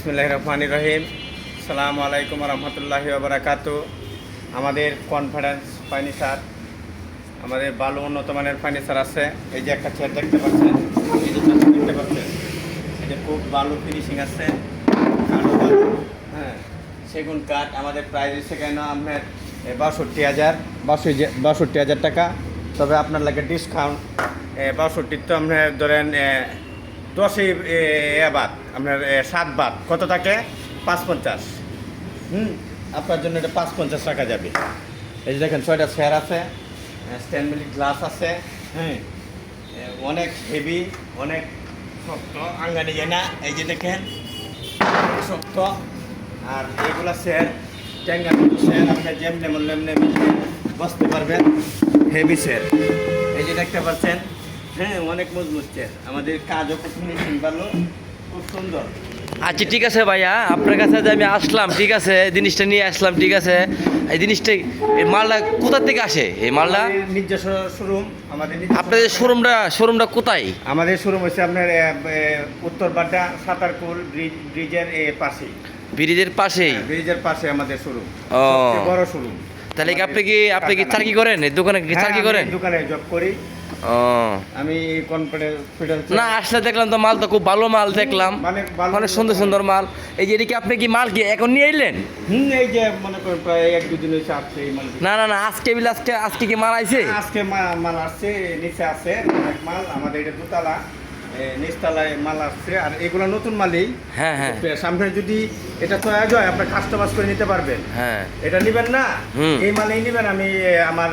বিসমিল্লাহির রহমানির রহিম। আসসালামু আলাইকুম রহমতুল্লাহি ওয়া বারাকাতুহু। আমাদের কনফিডেন্স ফার্নিচার, আমাদের ভালো উন্নত মানের ফার্নিচার আছে। এই যে একটা চেয়ার দেখতে পাচ্ছেন, এই যে চেয়ারটা দেখতে পাচ্ছেন, এটা খুব ভালো ফিনিশিং আছে, কাঠও ভালো। হ্যাঁ, সেগুন কাঠ। আমাদের প্রাইস হচ্ছে কেন আপনার 62,000 টাকা। তবে আপনার লাগে ডিসকাউন্ট 62 তো আপনার ধরেন 10 বাদ, আপনার 7 বাদ কত থাকে 550। আপনার জন্য এটা 550 টাকা যাবে। এই যে দেখেন 6টা চেয়ার আছে, স্ট্যান্ডমিল গ্লাস আছে। হ্যাঁ, অনেক হেভি, অনেক শক্ত, আঙ্গানি যায় না। এই যে দেখেন শক্ত। আর এগুলা চেয়ার ট্যাঙ্গার মতো চেয়ার, আপনার যেমনি মূল্যে বসতে পারবেন। হেভি চেয়ার, এই যে দেখতে পাচ্ছেন। হ্যাঁ, অনেক মজবুত চেয়ার। আমাদের কাজও খুব ফিনিশিং ভালো, খুব সুন্দর। আচ্ছা ঠিক আছে ভাইয়া, আপনার কাছে যে আমি আসলাম, ঠিক আছে, জিনিসটা নিয়ে আসলাম, ঠিক আছে। এই জিনিসটা, এই মালটা কোথা থেকে আসে? এই মালটা আমাদের নিজস্ব শোরুম। আমাদের আপনাদের শোরুমটা কোথায়? আমাদের শোরুম হচ্ছে আপনার উত্তর বাড্ডা সাতারকুল ব্রিজের পাশে। ব্রিজের পাশেই? ব্রিজের পাশে আমাদের শোরুম, ও, সবচেয়ে বড় শোরুম। তাহলে কি আপনি কি চাকরি করেন এই দোকানে? কি চাকরি করেন? দোকানে জব করি ও, আমি। কনফিডেন্স না আসলে দেখলাম তো মাল তো খুব ভালো মাল দেখলাম, অনেক সুন্দর সুন্দর মাল। এই যে এদিকে আপনি কি মাল কি এখন নিয়ে এলেন? এই যে মনে করেন প্রায় 1-2 দিন হয়েছে আসছে এই মাল। না না না, আজকে কি মাল আইছে? আজকে মাল আসছে, নিচে আছে অনেক মাল। আমাদের এটা দোতলা, নিচতলায় মাল আসছে। আর এগুলো নতুন মালই। হ্যাঁ হ্যাঁ সামনে যদি এটা তৈরি হয়, আপনার কাস্টমাইজ করে নিতে পারবেন। হ্যাঁ। এটা নেবেন না, হুম। এই মালেই নেবেন। আমি আমার